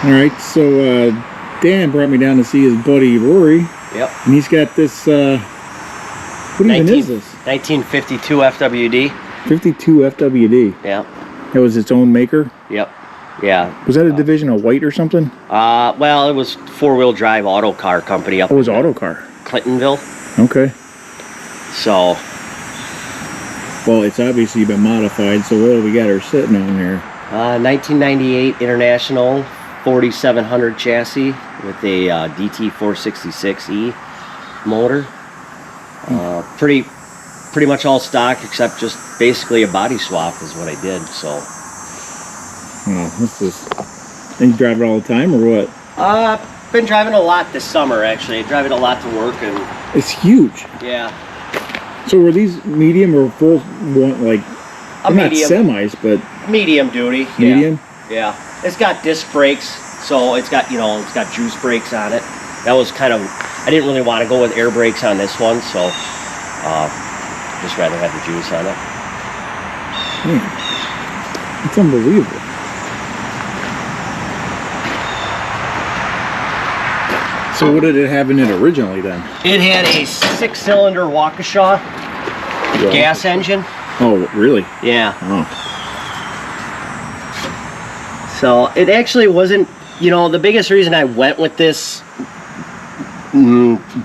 All right, so Dan brought me down to see his buddy Rory. Yep. And he's got this, what even is this? 1952 FWD. 52 FWD. Yeah. That was its own maker? Yep. Yeah. Was that a division of White or something? Well, it was four-wheel drive auto car company up Oh, it was Auto Car. Clintonville. Okay. So. Well, it's obviously been modified, so what do we got her sitting on here? 1998 International 4700 chassis with a DT466E motor. Pretty much all stock except just basically a body swap is what I did. So. Oh, this is. And you drive it all the time, or what? Been driving a lot this summer actually. I drive it a lot to work and. It's huge. Yeah. So were these medium or full? One like. A medium. Not semis, but. Medium duty. Medium. Yeah. It's got disc brakes, so it's got it's got juice brakes on it. That was kind of. I didn't really want to go with air brakes on this one, so. Just rather have the juice on it. Man, it's unbelievable. So what did it have in it originally then? It had a 6-cylinder Waukesha gas engine. Oh, really? Yeah. Oh. So it actually wasn't, the biggest reason I went with this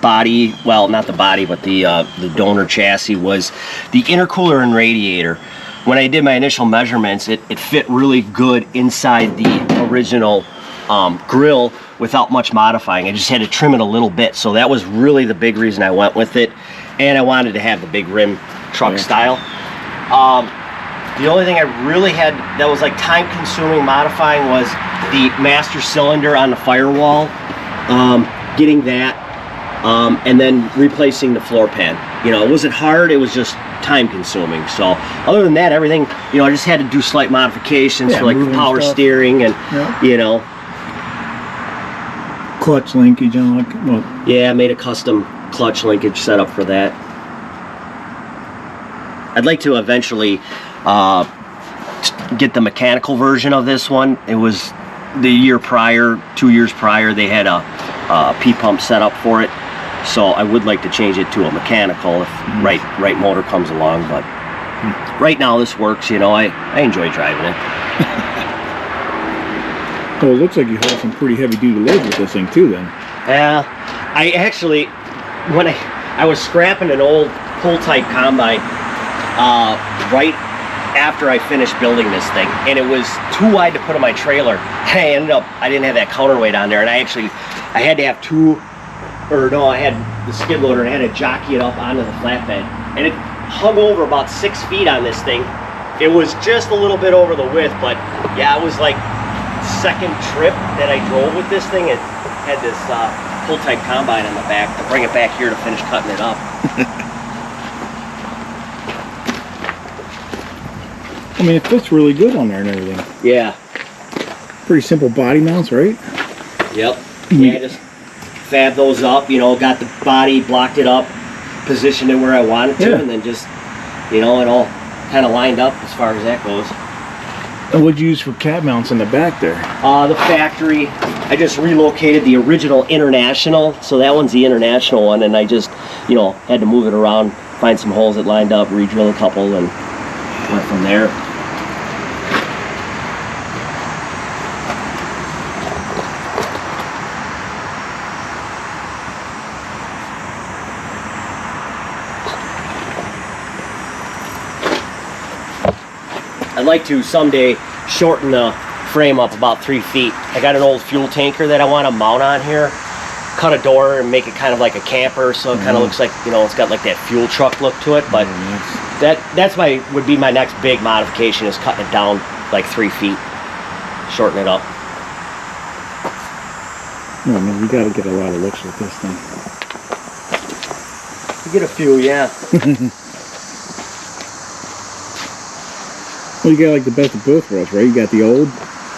body, well, not the body, but the donor chassis was the intercooler and radiator. When I did my initial measurements, it fit really good inside the original grill without much modifying. I just had to trim it a little bit, so that was really the big reason I went with it. And I wanted to have the big rim truck style. The only thing I really had that was like time consuming modifying was the master cylinder on the firewall. Getting that, and then replacing the floor pan. It wasn't hard, it was just time consuming. So other than that, everything, I just had to do slight modifications for like the power steering and, Clutch linkage and like, well. Yeah, I made a custom clutch linkage setup for that. I'd like to eventually get the mechanical version of this one. It was the year prior, 2 years prior, they had a P-pump set up for it, so I would like to change it to a mechanical if right motor comes along, but right now this works. I enjoy driving it. Well, it looks like you have some pretty heavy duty loads with this thing too then. Yeah, I actually, when I was scrapping an old pull-type combine right after I finished building this thing, and it was too wide to put on my trailer. I didn't have that counterweight on there, and I had to have I had the skid loader and I had to jockey it up onto the flatbed, and it hung over about 6 feet on this thing. It was just a little bit over the width, but yeah, it was like second trip that I drove with this thing. It had this pull-type combine on the back to bring it back here to finish cutting it up. I mean, it fits really good on there and everything. Yeah. Pretty simple body mounts, right? Yep. Yeah, just fab those up, got the body, blocked it up, positioned it where I wanted to, and then just, it all kind of lined up as far as that goes. And what'd you use for cab mounts in the back there? The factory, I just relocated the original International, so that one's the International one, and I just, had to move it around, find some holes that lined up, re-drill a couple, and went from there. I'd like to someday shorten the frame up about 3 feet. I got an old fuel tanker that I want to mount on here, cut a door and make it kind of like a camper, so it kind of looks like, it's got like that fuel truck look to it, but that's would be my next big modification, is cutting it down like 3 feet, shorten it up. No, man, we gotta get a lot of looks with this thing. You get a few, yeah. Well, you got like the best of both worlds, right? You got the old,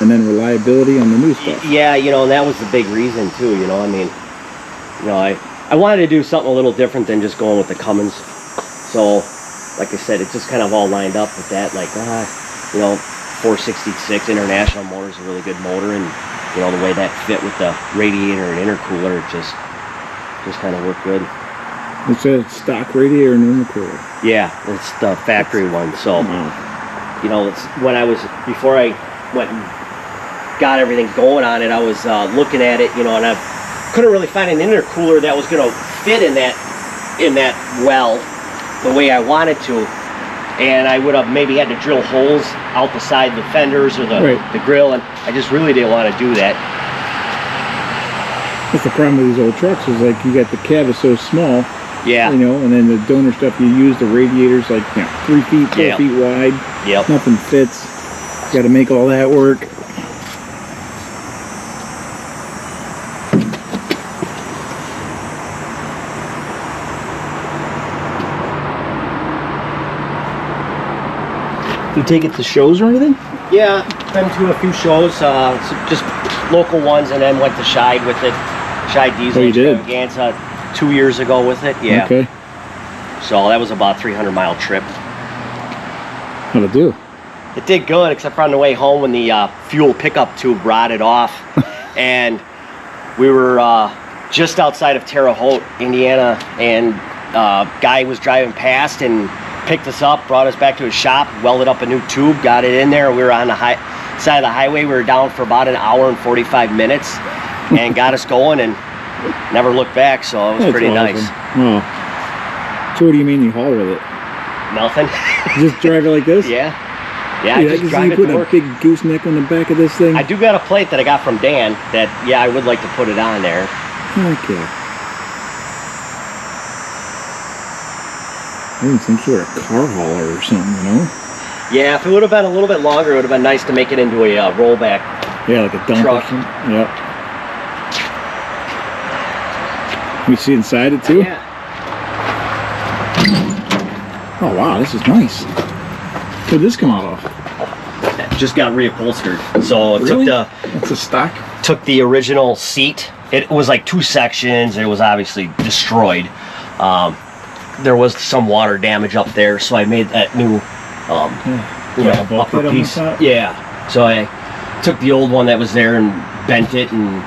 and then reliability on the new stuff. Yeah, and that was the big reason too. I mean, I wanted to do something a little different than just going with the Cummins. So, like I said, it just kind of all lined up with that. Like, 466 International motor is a really good motor, and you know, the way that fit with the radiator and intercooler, it just kind of worked good. It's a stock radiator and intercooler. Yeah, it's the factory one. So, you know, it's when before I went and got everything going on it, I was looking at it, you know, and I couldn't really find an intercooler that was going to fit in that well the way I wanted to. And I would have maybe had to drill holes out the side of the fenders or the grill, and I just really didn't want to do that. That's the problem with these old trucks, is like you got the cab is so small. Yeah. You know, and then the donor stuff you use, the radiators like 3 feet, 4 feet wide. Yep. Nothing fits. Got to make all that work. You take it to shows or anything? Yeah, been to a few shows, just local ones, and then went to Scheid with it. Scheid Diesel Extravaganza 2 years ago with it. Yeah. Okay. So that was about a 300-mile trip. How'd it do? It did good, except for on the way home when the fuel pickup tube rotted off. And we were just outside of Terre Haute, Indiana, and guy was driving past and picked us up, brought us back to his shop, welded up a new tube, got it in there. We were on the side of the highway. We were down for about an hour and 45 minutes and got us going and never looked back, so it was pretty nice. Oh. So what do you mean you haul with it? Nothing. You just drive it like this? Yeah. Yeah, I just drive it to work. Put a big gooseneck on the back of this thing? I do got a plate that I got from Dan that, yeah, I would like to put it on there. Okay. Maybe some sort of car hauler or something, you know? Yeah, if it would have been a little bit longer, it would have been nice to make it into a rollback. Yeah, like a dump truck. Or something. Yep. We see inside it too? Yeah. Oh wow, this is nice. Where'd this come out of? It just got reupholstered. So it really? That's a stock? Took the original seat. It was like 2 sections, and it was obviously destroyed. There was some water damage up there, so I made that new upper piece. Yeah. So I took the old one that was there and bent it and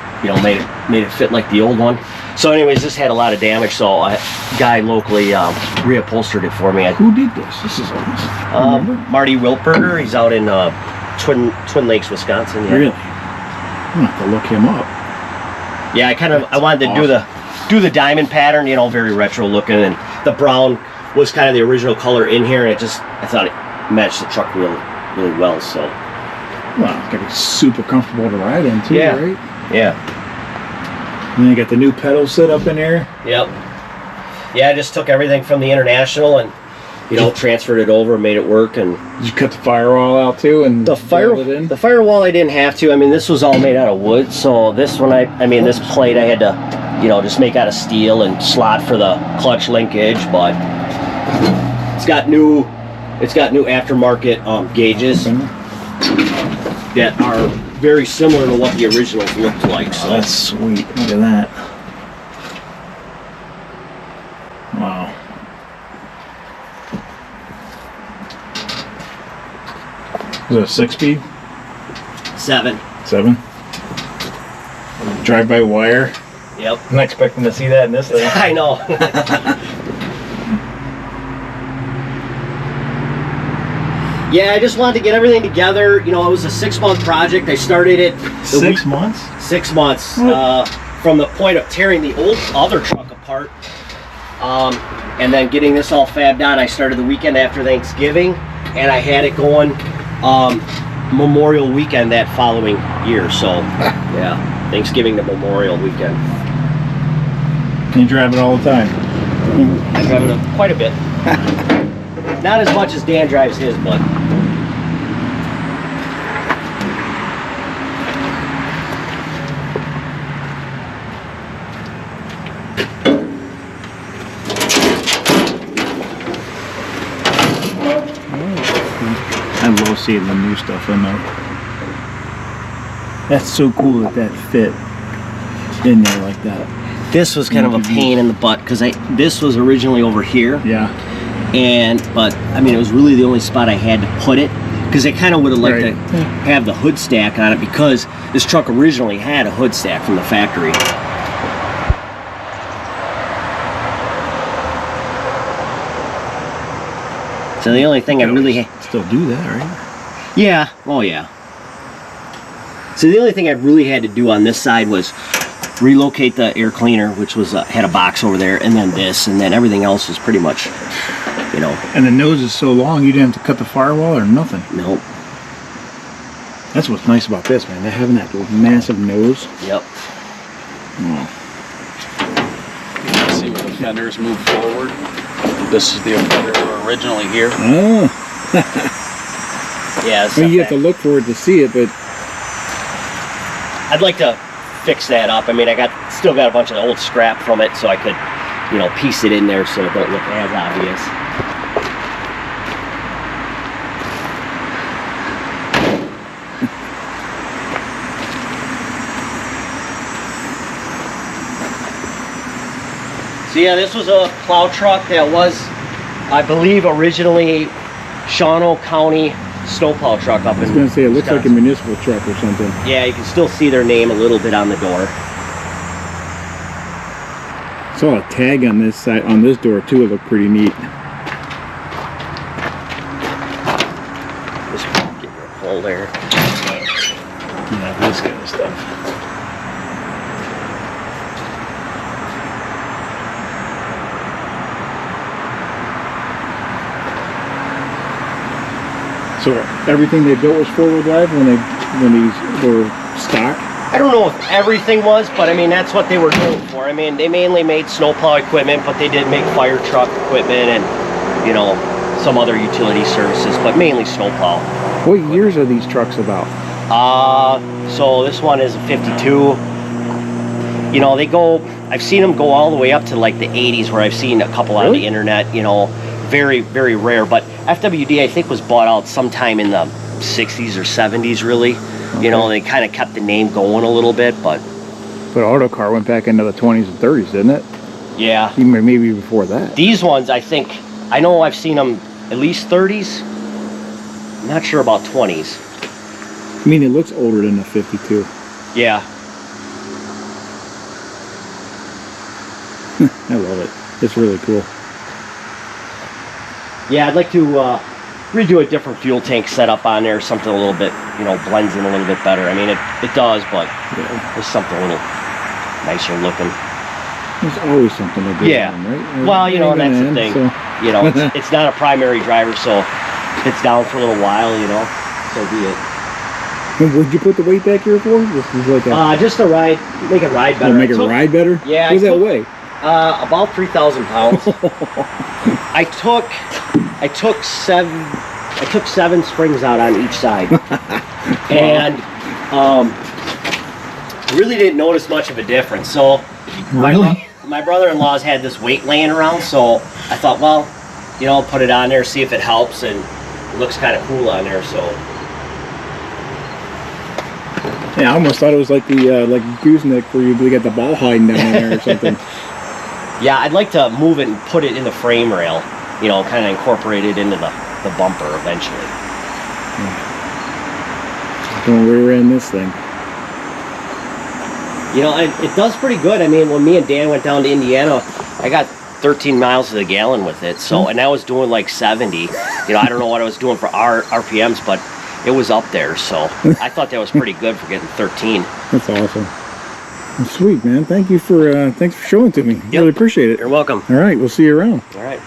made it fit like the old one. So anyways, this had a lot of damage, so a guy locally reupholstered it for me. Who did this? This is awesome. Marty Wiltberger. He's out in Twin Lakes, Wisconsin. Yeah. Really? I'm gonna have to look him up. Yeah, I wanted to do the diamond pattern, very retro looking, and the brown was kind of the original color in here, and I thought it matched the truck really, really well. So. Well, it's gotta be super comfortable to ride in too, right? Yeah. And then you got the new pedals set up in there. Yep. Yeah, I just took everything from the International and transferred it over and made it work. And did you cut the firewall out too and the firewall I didn't have to. I mean, this was all made out of wood, so this one this plate I had to just make out of steel and slot for the clutch linkage, but it's got new aftermarket gauges that are very similar to what the originals looked like. So that's sweet. Look at that. Wow. Is it a 6-speed? 7. 7. Drive by wire. Yep. I'm not expecting to see that in this thing. I know. Yeah, I just wanted to get everything together. It was a 6-month project. I started it 6 months? 6 months. From the point of tearing the other truck apart, and then getting this all fabbed out. I started the weekend after Thanksgiving, and I had it going Memorial Weekend that following year. So, yeah, Thanksgiving to Memorial Weekend. You drive it all the time? I drive it quite a bit. Not as much as Dan drives his, but. I love seeing the new stuff in there. That's so cool that fit in there like that. This was kind of a pain in the butt because this was originally over here. Yeah. But it was really the only spot I had to put it because they kind of would have liked Right. to have the hood stack on it, because this truck originally had a hood stack from the factory. So the only thing I really still do that, right? yeah, oh yeah. So the only thing I really had to do on this side was relocate the air cleaner, which was had a box over there, and then this, and then everything else was pretty much, you know. And the nose is so long, you didn't have to cut the firewall or nothing. Nope. That's what's nice about this, man. They're having that massive nose. Yep. See where the fenders move forward. This is the fender originally here. Oh. Yeah. I mean, you have to look for it to see it, but I'd like to fix that up. I mean, still got a bunch of old scrap from it, so I could, you know, piece it in there so it don't look as obvious. So yeah, this was a plow truck that was, I believe, originally Shawano County snowplow truck up in I was going to say, it looks like a Wisconsin. municipal truck or something. Yeah, you can still see their name a little bit on the door. Saw a tag on this side, on this door too. It looked pretty neat. Just get your full there. Yeah, this kind of stuff. So everything they built was four-wheel drive when these were stock. I don't know if everything was, but I mean, that's what they were known for. I mean, they mainly made snowplow equipment, but they did make fire truck equipment and, you know, some other utility services, but mainly snowplow. What years are these trucks about? So this one is a 52. You know, I've seen them go all the way up to like the 80s, where I've seen a couple on Really? the internet, you know, very, very rare. But FWD, I think, was bought out sometime in the 60s or 70s, really. Okay. You know, they kind of kept the name going a little bit, but But Autocar went back into the 20s and 30s, didn't it? yeah. Even maybe before that. These ones, I know I've seen them at least 30s. I'm not sure about 20s. I mean, it looks older than the 52. Yeah. I love it. It's really cool. Yeah, I'd like to redo a different fuel tank setup on there, something a little bit, you know, blends in a little bit better. I mean, it does, but Yeah. there's something a little nicer looking. There's always something to do. Yeah. on them, right? Well, you know, Ain't that's gonna the end, thing. so- You know, it's not a primary driver, so if it's down for a little while, you know, so be it. And what'd you put the weight back here for? This is like a Just to make it ride better. make I it took- ride better? Yeah, What does I that took- weigh? About 3,000 pounds. I took seven springs out on each side, and really didn't notice much of a difference. So my brother-in-law's had this weight laying around, so I thought, well, you know, I'll put it on there, see if it helps, and it looks kind of cool on there. So Yeah, I almost thought it was like the like gooseneck where you got the ball hiding down in there or something. yeah, I'd like to move it and put it in the frame rail, you know, kind of incorporate it into the bumper eventually. Don't rear end this thing. You know, it does pretty good. I mean, when me and Dan went down to Indiana, I got 13 miles to the gallon with it. So, and I was doing like 70. You know, I don't know what I was doing for RPMs, but it was up there. So I thought that was pretty good for getting 13. That's awesome. Well, sweet, man. Thanks for showing it to me. Really appreciate it. You're welcome. All right, we'll see you around. All right.